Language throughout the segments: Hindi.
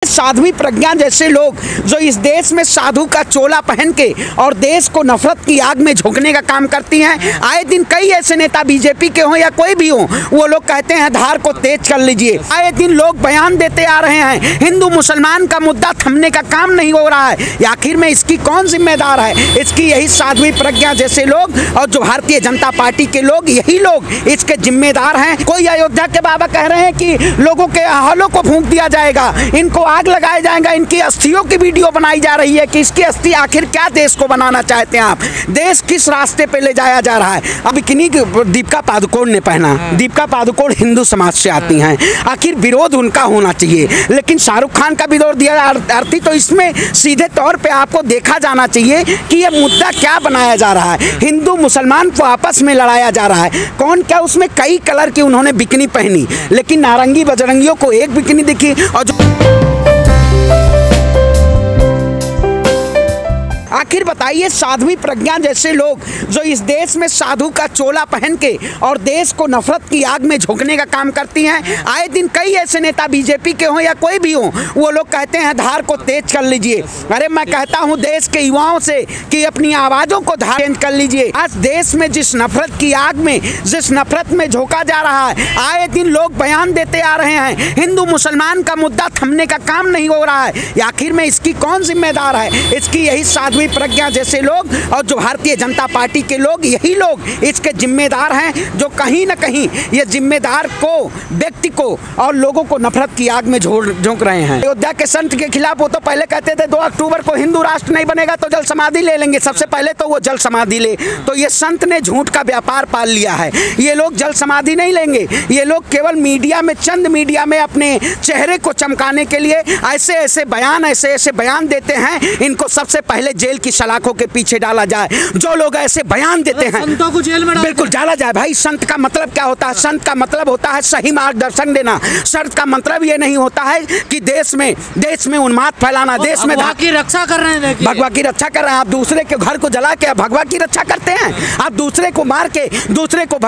साध्वी प्रज्ञा जैसे लोग जो इस देश में साधु का चोला पहन के और देश को नफरत की आग में झोंकने का काम करती हैं। आए दिन कई ऐसे नेता बीजेपी के हों या कोई भी हो, वो लोग कहते हैं धार को तेज कर लीजिए। आए दिन लोग बयान देते आ रहे हैं, हिंदू मुसलमान का मुद्दा थमने का काम नहीं हो रहा है। आखिर में इसकी कौन जिम्मेदार है? इसकी यही साध्वी प्रज्ञा जैसे लोग और जो भारतीय जनता पार्टी के लोग, यही लोग इसके जिम्मेदार हैं। कोई अयोध्या के बाबा कह रहे हैं कि लोगों के हालों को फूंक दिया जाएगा, इनको आग लगाया जाएगा, इनकी अस्थियों की वीडियो बनाई जा रही है कि इसकी अस्थि आखिर क्या देश को बनाना चाहते हैं आप? देश किस रास्ते पे ले जाया जा रहा है? अब बिकनी दीपिका पादुकोण ने पहना। दीपिका पादुकोण हिंदू समाज से आती हैं, आखिर विरोध उनका होना चाहिए, लेकिन शाहरुख खान का विरोध दिया आरती, तो इसमें सीधे तौर पे आपको देखा जाना चाहिए कि ये मुद्दा क्या बनाया जा रहा है। हिंदू मुसलमान को आपस में लड़ाया जा रहा है। कौन क्या उसमें कई कलर की उन्होंने बिकनी पहनी, लेकिन नारंगी बजरंगियों को एक बिकनी दिखी। और आखिर बताइए, साध्वी प्रज्ञा जैसे लोग जो इस देश में साधु का चोला पहन के और देश को नफरत की आग में झोंकने का काम करती हैं। आए दिन कई ऐसे नेता बीजेपी के हों या कोई भी हो, वो लोग कहते हैं धार को तेज कर लीजिए। अरे मैं कहता हूं देश के युवाओं से कि अपनी आवाज़ों को धार तेज कर लीजिए। आज देश में जिस नफरत की आग में, जिस नफरत में झोंका जा रहा है, आए दिन लोग बयान देते आ रहे हैं, हिंदू मुसलमान का मुद्दा थमने का काम नहीं हो रहा है। आखिर में इसकी कौन जिम्मेदार है? इसकी यही साध्वी प्रज्ञा जैसे लोग और जो भारतीय जनता पार्टी के लोग, यही लोग इसके जिम्मेदार हैं, जो कहीं ना कहीं ये जिम्मेदार को, व्यक्ति को और लोगों को नफरत की आग में झोंक रहे हैं। अयोध्या के संत के खिलाफ वो तो पहले कहते थे 2 अक्टूबर को हिंदू राष्ट्र नहीं बनेगा तो जल समाधि ले लेंगे, सबसे पहले तो वो जल समाधि ले। तो ये संत ने झूठ का व्यापार पाल लिया है। ये लोग जल समाधि नहीं लेंगे, ये लोग केवल मीडिया में, चंद मीडिया में अपने चेहरे को चमकाने के लिए ऐसे ऐसे बयान देते हैं। इनको सबसे पहले जेल की सलाखों के पीछे डाला जाए। जो लोग ऐसे बयान देते हैं संतों को जेल में बिल्कुल डाला जाए। भाई, संत का मतलब क्या होता है? संत का मतलब होता है सही मार्गदर्शन देना। संत का मतलब ये नहीं होता है कि देश में उन्माद फैलाना, देश में भगवा की रक्षा कर रहे हैं। भगवा की रक्षा कर रहे हैं। आप दूसरे के घर को जला के भगवा की रक्षा करते हैं? आप दूसरे को मार के, दूसरे को,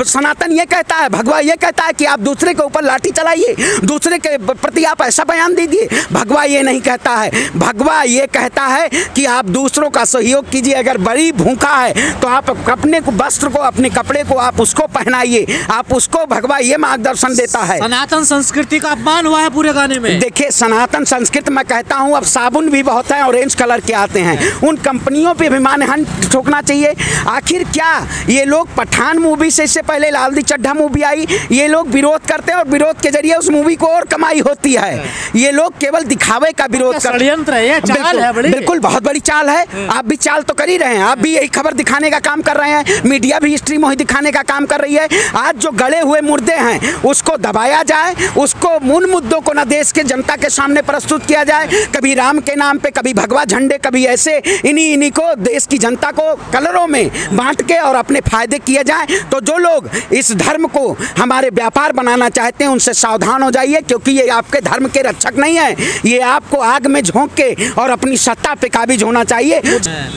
सनातन ये कहता है, भगवा ये कहता है कि आप दूसरे के ऊपर लाठी चलाइए, दूसरे के प्रति आप ऐसा बयान दीजिए। भगवा ये नहीं कहता है। भगवा ये कहता है कि आप दूसरों का सहयोग कीजिए। अगर बड़ी भूखा है तो आप अपने को, वस्त्र को, अपने कपड़े को आप उसको पहनाइए, आप उसको, भगवा ये मार्गदर्शन देता है। सनातन संस्कृति का अपमान हुआ है पूरे गाने में। देखिए, सनातन संस्कृति, मैं कहता हूँ अब साबुन भी बहुत है, ऑरेंज कलर के आते हैं, उन कंपनियों पे भी मानहानि ठोकना चाहिए। आखिर क्या ये लोग, पठान मूवी से इससे पहले लाल दी चड्ढा मूवी आई, ये लोग विरोध करते हैं और विरोध के जरिए उस मूवी को और कमाई होती है। ये लोग केवल दिखावे का विरोध करते हैं। षड्यंत्र है, चाल है बड़ी। बिल्कुल, बहुत बड़ी चाल है। आप भी चाल तो कर ही रहे हैं, आप भी यही खबर दिखाने का काम कर रहे हैं, मीडिया भी हिस्ट्री मोही दिखाने का काम कर रही है। आज जो गले हुए मुर्दे हैं उसको दबाया जाए, उसको, उन मुद्दों को ना देश के जनता के सामने प्रस्तुत किया जाए। कभी राम के नाम पे, कभी भगवा झंडे, कभी ऐसे इन्हीं को देश की जनता को कलरों में बांट के और अपने फायदे किए जाए। तो जो लोग इस धर्म को हमारे व्यापार बनाना चाहते हैं उनसे सावधान हो जाइए, क्योंकि ये आपके धर्म के रक्षक नहीं है। ये आपको आग में झोंक के और अपनी सत्ता पे काबिज होना चाहिए।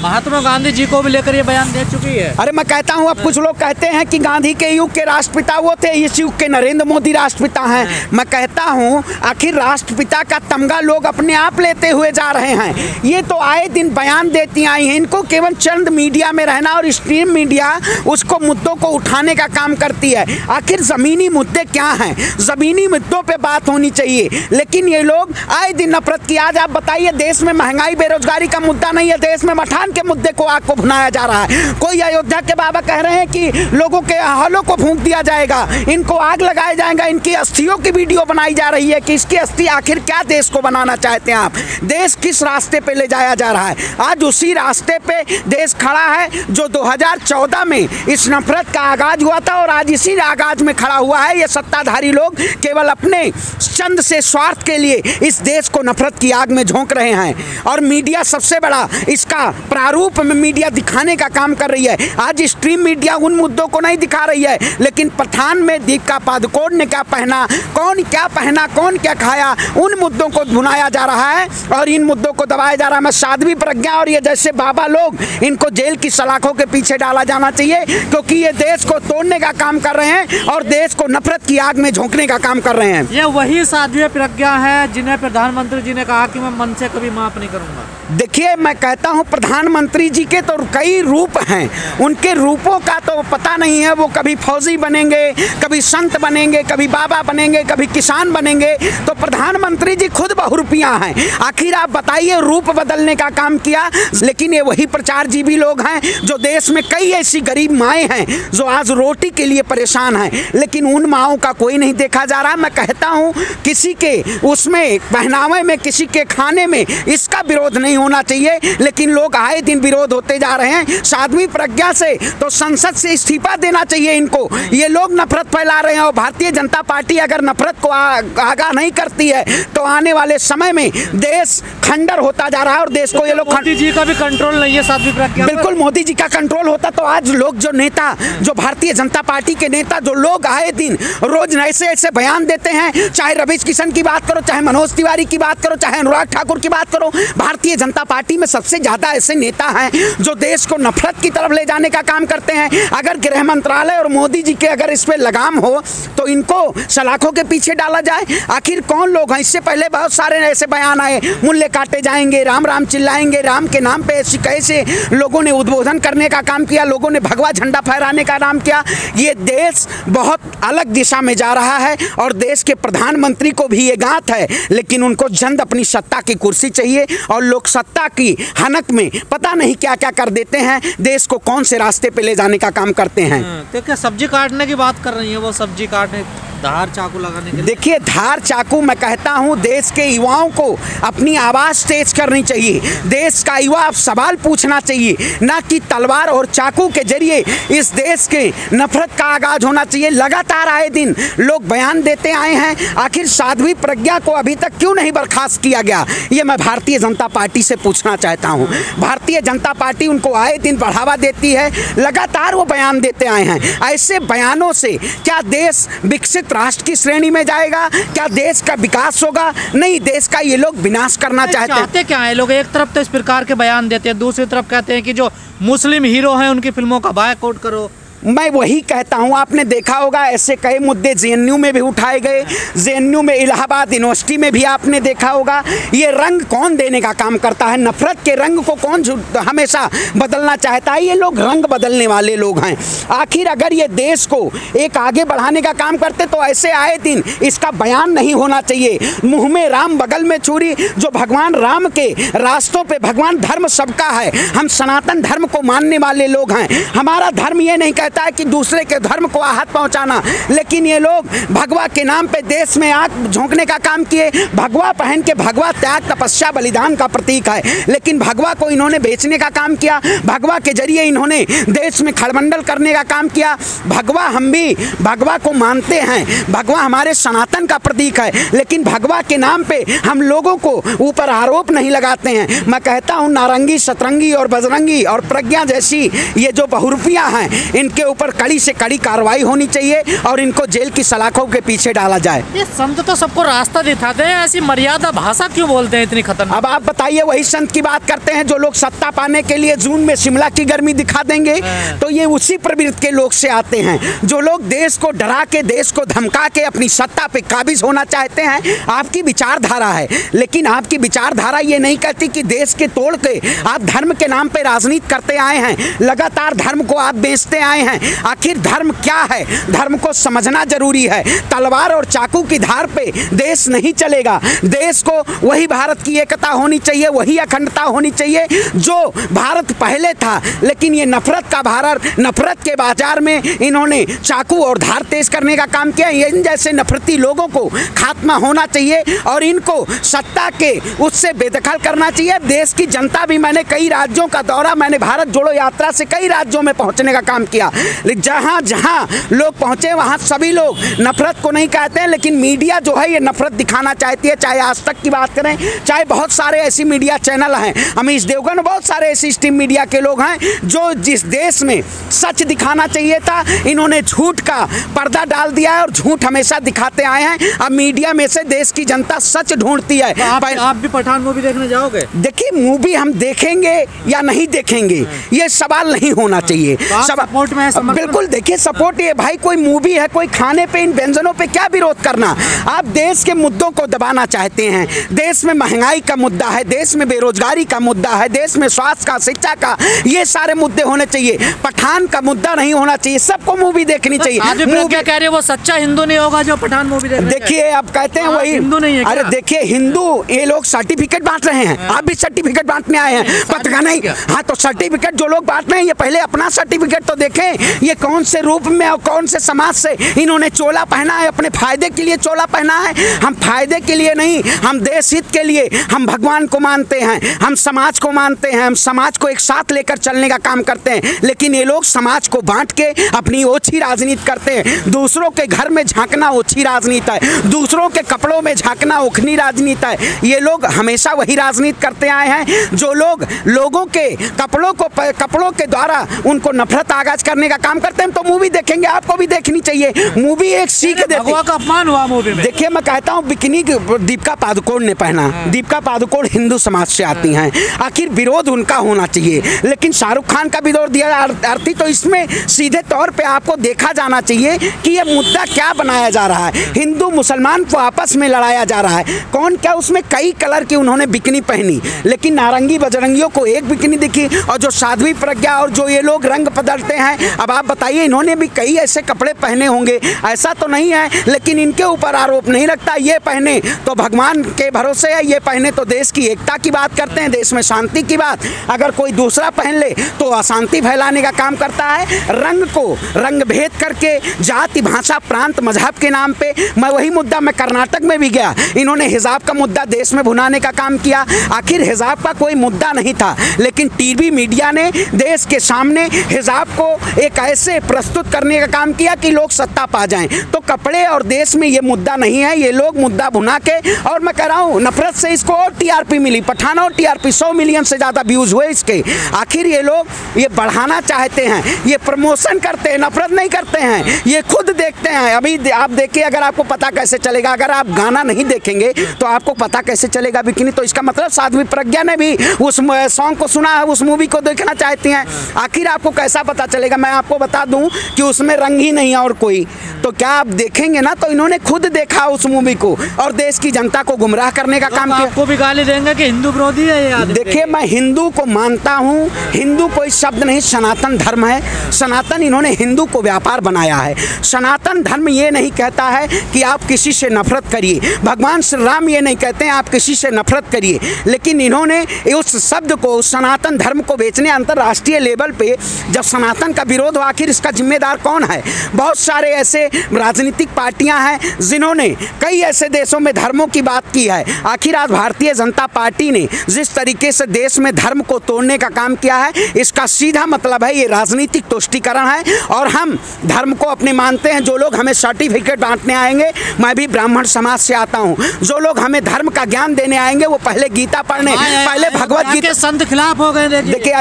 महात्मा गांधी जी को भी लेकर ये बयान दे चुकी है। अरे मैं कहता हूँ, अब कुछ लोग कहते हैं कि गांधी के युग के राष्ट्रपिता वो थे, इस युग के नरेंद्र मोदी राष्ट्रपिता हैं। मैं कहता हूँ आखिर राष्ट्रपिता का तमगा लोग अपने आप लेते हुए जा रहे हैं। ये तो आए दिन बयान देती आई हैं, इनको केवल चंद मीडिया में रहना और स्ट्रीम मीडिया उसको मुद्दों को उठाने का काम करती है। आखिर जमीनी मुद्दे क्या हैं? जमीनी मुद्दों पे बात होनी चाहिए, लेकिन ये लोग आए दिन नफरत की। आज आप बताइए, देश में महंगाई, बेरोजगारी का मुद्दा नहीं है, देश में मठान के मुद्दे को आग को भुनाया जा रहा है। कोई अयोध्या के बाबा कह रहे हैं कि लोगों के हालों को फूंक दिया जाएगा, इनको आग लगाया जाएगा, इनकी अस्थियों की वीडियो बनाई जा रही है कि इसकी अस्थि आखिर क्या देश को बनाना चाहते हैं आप? देश किस रास्ते पे ले जाया जा रहा है? आज उसी रास्ते पे देश खड़ा है जो 2014 में इस नफरत का आगाज हुआ था, और आज इसी आगाज में खड़ा हुआ है। ये सत्ताधारी लोग केवल अपने चंद से स्वार्थ के लिए इस देश को नफरत की आग में झोंक रहे हैं, और मीडिया सबसे बड़ा इसका प्रारूप में मीडिया दिखाने का काम कर रही है। आज स्ट्रीम मीडिया उन मुद्दों को नहीं दिखा रही है, लेकिन पठान में दीपिका पादुकोण ने क्या पहना, कौन क्या खाया, उन मुद्दों को भुनाया जा रहा है और इन मुद्दों को दबाया जा रहा है। मैं साध्वी प्रज्ञा और ये जैसे बाबा लोग, इनको जेल की सलाखों के पीछे डाला जाना चाहिए, क्योंकि ये देश को तोड़ने का काम कर रहे हैं और देश को नफरत की आग में झोंकने का काम कर रहे हैं। ये वही साध्वी प्रज्ञा है जिन्हें प्रधानमंत्री जी ने कहा कि मैं मन से कभी माफ नहीं करूंगा। देखिए, मैं कहता हूं प्रधानमंत्री जी के तो कई रूप हैं, उनके रूपों का तो पता नहीं है। वो कभी फौजी बनेंगे, कभी संत बनेंगे, कभी बाबा बनेंगे, कभी किसान बनेंगे। तो प्रधानमंत्री जी खुद बहुरूपियां हैं। आखिर आप बताइए, रूप बदलने का काम किया, लेकिन ये वही प्रचारजीवी लोग हैं जो देश में कई ऐसी गरीब माएँ हैं जो आज रोटी के लिए परेशान हैं, लेकिन उन माओं का कोई नहीं देखा जा रहा। मैं कहता हूँ किसी के उसमें पहनावे में, किसी के खाने में इसका विरोध नहीं होना चाहिए, लेकिन लोग आए दिन विरोध होते जा रहे हैं। साध्वी प्रज्ञा से तो संसद से इस्तीफा देना चाहिए इनको। ये लोग नफरत फैला रहे हैं और भारतीय जनता पार्टी अगर नफरत को आगाह नहीं करती है तो आने वाले समय में देश खंडर होता जा रहा है और देश को ये लोग। मोदी जी का भी कंट्रोल नहीं है साध्वी प्रज्ञा। बिल्कुल, मोदी जी का कंट्रोल होता तो आज लोग जो नेता, जो भारतीय जनता पार्टी के नेता, जो लोग आए दिन रोज ऐसे बयान देते हैं, चाहे रवीश किशन की बात करो, चाहे मनोज तिवारी की बात करो, चाहे अनुराग ठाकुर की बात करो, भारतीय जनता पार्टी में सबसे ज्यादा ऐसे नेता हैं जो देश को नफरत की तरफ ले जाने का काम करते हैं। अगर गृह मंत्रालय और मोदी जी के अगर इस पे लगाम हो तो इनको सलाखों के पीछे डाला जाए। आखिर कौन लोग हैं? इससे पहले बहुत सारे ऐसे बयान आए, मूल्य काटे जाएंगे, राम राम चिल्लाएंगे, राम के नाम पे ऐसे कैसे लोगों ने उद्बोधन करने का काम किया, लोगों ने भगवा झंडा फहराने का काम किया। ये देश बहुत अलग दिशा में जा रहा है और देश के प्रधानमंत्री को भी ये गांठ है, लेकिन उनको जल्द अपनी सत्ता की कुर्सी चाहिए और लोग सत्ता की हनक में पता नहीं क्या क्या कर देते हैं, देश को कौन से रास्ते पे ले जाने का काम करते हैं। तो क्या सब्जी काटने की बात कर रही है वो, सब्जी काटने धार चाकू लगाने के लिए? देखिए, धार चाकू, मैं कहता हूं देश के युवाओं को अपनी आवाज़ तेज करनी चाहिए। देश का युवा अब सवाल पूछना चाहिए, ना कि तलवार और चाकू के जरिए इस देश के नफरत का आगाज होना चाहिए। लगातार आए दिन लोग बयान देते आए हैं, आखिर साध्वी प्रज्ञा को अभी तक क्यों नहीं बर्खास्त किया गया, ये मैं भारतीय जनता पार्टी से पूछना चाहता हूँ। भारतीय जनता पार्टी उनको आए दिन बढ़ावा देती है, लगातार वो बयान देते आए हैं। ऐसे बयानों से क्या देश विकसित राष्ट्र की श्रेणी में जाएगा? क्या देश का विकास होगा? नहीं, देश का ये लोग विनाश करना चाहते क्या है लोग? एक तरफ तो इस प्रकार के बयान देते हैं, दूसरी तरफ कहते हैं कि जो मुस्लिम हीरो हैं उनकी फिल्मों का बायकॉट करो। मैं वही कहता हूँ, आपने देखा होगा ऐसे कई मुद्दे जेएनयू में भी उठाए गए, जेएनयू में, इलाहाबाद यूनिवर्सिटी में भी आपने देखा होगा। ये रंग कौन देने का काम करता है? नफरत के रंग को कौन हमेशा बदलना चाहता है? ये लोग रंग बदलने वाले लोग हैं। आखिर अगर ये देश को एक आगे बढ़ाने का काम करते तो ऐसे आए दिन इसका बयान नहीं होना चाहिए। मुंह में राम बगल में छुरी, जो भगवान राम के रास्तों पे, भगवान धर्म सबका है, हम सनातन धर्म को मानने वाले लोग हैं। हमारा धर्म ये नहीं कहता है कि दूसरे के धर्म को आहत पहुंचाना, लेकिन ये लोग भगवा के नाम पे देश में आग झोंकने का काम किए। भगवा पहन के, भगवा त्याग, तपस्या, बलिदान का प्रतीक है, लेकिन भगवा को इन्होंने बेचने का काम किया। भगवा के जरिए इन्होंने देश में खड़बंडल करने का काम किया। भगवा, हम भी भगवा को मानते हैं, भगवा हमारे सनातन का प्रतीक है, लेकिन भगवा के नाम पे हम लोगों को ऊपर आरोप नहीं लगाते हैं। मैं कहता हूँ नारंगी, सतरंगी और बजरंगी और प्रज्ञा जैसी ये जो बहुरूपियां हैं, इनके ऊपर कड़ी से कड़ी कार्रवाई होनी चाहिए और इनको जेल की सलाखों के पीछे डाला जाए। ये संत तो सबको रास्ता दिखाते हैं, ऐसी मर्यादा भाषा क्यों बोलते हैं इतनी खतरनाक? अब आप बताइए, वही संत की बात करते हैं जो लोग सत्ता पाने के लिए जून में शिमला की गर्मी दिखा देंगे, तो ये उसी प्रवृत्ति के लोग से आते हैं जो लोग देश को डरा के, देश को धमका के अपनी सत्ता पे काबिज होना चाहते हैं। आपकी विचारधारा है, लेकिन आपकी विचारधारा ये नहीं कहती कि देश के तोड़ के आप धर्म के नाम पे राजनीति करते आए हैं, लगातार धर्म को आप बेचते आए हैं। आखिर धर्म क्या है? धर्म को समझना जरूरी है। तलवार और चाकू की धार पे देश नहीं चलेगा। देश को वही भारत की एकता होनी चाहिए, वही अखंडता होनी चाहिए जो भारत पहले था, लेकिन ये नफरत का भारत, नफरत के बाजार में इन्होंने चाकू और धार तेज करने का काम किया। इन जैसे नफरती लोगों को खात्मा होना चाहिए और इनको सत्ता के उससे बेदखल करना चाहिए। देश की जनता भी, मैंने कई राज्यों का दौरा, मैंने भारत जोड़ो यात्रा से कई राज्यों में पहुंचने का काम किया। जहाँ जहाँ लोग पहुँचे वहाँ सभी लोग नफरत को नहीं कहते हैं, लेकिन मीडिया जो है ये नफरत दिखाना चाहती है। चाहे आज तक की बात करें, चाहे बहुत सारे ऐसी मीडिया चैनल हैं, अमीश देवगन, बहुत सारे ऐसी स्ट्रीम मीडिया के लोग हैं जो जिस देश में सच दिखाना चाहिए था, इन्होंने झूठ का पर्दा डाल दिया है और झूठ हमेशा दिखाते आए हैं। अब मीडिया में से देश की जनता सच ढूंढती है। आप भी पठान मूवी देखने जाओगे? देखिए, मूवी हम देखेंगे या नहीं देखेंगे ये सवाल नहीं होना चाहिए। सपोर्ट में है, बिल्कुल। देखिए, सपोर्ट ये भाई, कोई मूवी है, कोई खाने पे इन व्यंजनों पे क्या विरोध करना। आप देश के मुद्दों को दबाना चाहते हैं। देश में महंगाई का मुद्दा है, देश में बेरोजगारी का मुद्दा है, देश में स्वास्थ्य का, शिक्षा का, ये सारे मुद्दे होने चाहिए। पठान का मुद्दा नहीं होना चाहिए। सबको मूवी देखनी चाहिए। क्या कह रहे हैं, वो सच्चा हिंदू नहीं होगा जो पठान मूवी देख? देखिए, आप कहते हैं वही हिंदू नहीं है। अरे देखिए, हिंदू ये लोग सर्टिफिकेट बांट रहे हैं। आप भी सर्टिफिकेट बांटने आए हैं, पता नहीं। हाँ, तो सर्टिफिकेट जो लोग बांट रहे हैं, ये पहले अपना सर्टिफिकेट तो देखें। ये कौन से रूप में और कौन से समाज से इन्होंने चोला पहना है? अपने फायदे के लिए चोला पहना है। हम फायदे के लिए नहीं, हम देश हित के लिए, हम भगवान को मानते हैं, हम समाज को मानते हैं, हम समाज को एक साथ लेकर चलने का काम करते हैं। लेकिन ये लोग समाज को बांट के अपनी ओछी राजनीति करते हैं। दूसरों के घर में झांकना ओछी राजनीति है, दूसरों के कपड़ों में झांकना ओखनी राजनीति है। ये लोग हमेशा वही राजनीति करते आए हैं। जो लोग लोगों के कपड़ों के द्वारा उनको नफरत आगाज करने का काम करते हैं। तो मूवी देखेंगे, आपको भी देखनी चाहिए। मूवी एक सीख देती है। भगवा का अपमान हुआ मूवी में। देखिए, मैं कहता हूँ, बिकिनी दीपिका पादुकोण ने पहना। दीपिका पादुकोण हिंदू समाज से आती हैं, आखिर विरोध उनका होना चाहिए। लेकिन शाहरुख खान का विरोध दिया आरती, तो इसमें सीधे तौर पे आपको देखा जाना चाहिए कि ये मुद्दा क्या बनाया जा रहा है। हिंदू मुसलमान को आपस में लड़ाया जा रहा है। कौन क्या, उसमें कई कलर की उन्होंने बिकनी पहनी, लेकिन नारंगी बजरंगियों को एक बिकनी दिखी। और जो साध्वी प्रज्ञा और जो ये लोग रंग बदलते हैं, अब आप बताइए, इन्होंने भी कई ऐसे कपड़े पहने होंगे, ऐसा तो नहीं है। लेकिन इनके ऊपर आरोप नहीं लगता। ये पहने तो भगवान के भरोसे है, ये पहने तो देश की एकता की बात करते हैं, देश में शांति की बात। अगर कोई दूसरा पहन ले तो अशांति फैलाने का काम करता है। रंग को रंग भेद करके, जाति, भाषा, प्रांत, मजहब के नाम पे, मैं वही मुद्दा, मैं कर्नाटक में भी गया, इन्होंने हिजाब का मुद्दा देश में भुनाने का काम किया। आखिर हिजाब का कोई मुद्दा नहीं था, लेकिन टीवी मीडिया ने देश के सामने हिजाब को एक ऐसे प्रस्तुत करने का काम किया कि लोग सत्ता पा जाएं। तो कपड़े और देश में ये मुद्दा नहीं है, ये लोग मुद्दा भुना के, और मैं कह रहा हूँ नफरत से इसको और टीआरपी मिली। पठान और टीआरपी 100 मिलियन से ज़्यादा व्यूज़ हुए इसके। आखिर ये लोग ये बढ़ाना चाहते हैं, ये प्रमोशन करते हैं, नफरत नहीं करते हैं, ये खुद देखते हैं। अभी आप देखिए, अगर आपको पता कैसे चलेगा, अगर आप गाना नहीं देखेंगे तो आपको पता कैसे चलेगा बिकिनी? तो इसका मतलब साध्वी प्रज्ञा ने भी उस सॉन्ग को सुना है, उस मूवी को देखना चाहती हैं। आखिर आपको कैसा पता चलेगा? मैं आपको बता दूं कि उसमें रंग ही नहीं और कोई, तो क्या आप देखेंगे ना? तो इन्होंने खुद देखा उस मूवी को और देश की जनता को गुमराह करने का काम किया। आपको भी गाली देंगे कि हिंदू विरोधी है ये आदमी। देखिए, मैं हिंदू को मानता हूँ, हिंदू कोई शब्द नहीं, सनातन धर्म है। सनातन, इन्होंने हिंदू को व्यापार बनाया है। सनातन धर्म ये नहीं कहता है कि आप किसी से नफरत करिए, भगवान श्री राम ये नहीं कहते हैं आप किसी से नफरत करिए, लेकिन इन्होंने उस शब्द को, उस सनातन धर्म को बेचने अंतर्राष्ट्रीय लेवल पे जब सनातन का विरोध हो, आखिर इसका जिम्मेदार कौन है? बहुत सारे ऐसे राजनीतिक पार्टियां हैं जिन्होंने कई ऐसे देशों में धर्मों की बात की है। आखिर आज भारतीय जनता पार्टी ने जिस तरीके से देश में धर्म को तोड़ने का काम किया है, इसका सीधा मतलब है ये राजनीतिक तुष्टीकरण है। और हम धर्म को अपने मानते हैं। जो लोग हमें सर्टिफिकेट बांटने आएंगे, मैं भी ब्राह्मण समाज से आता हूँ, जो लोग हमें धर्म का ज्ञान देने आएंगे वो पहले गीता पढ़ने, पहले भगवत गीता। संत खिलाफ हो गए। देखिए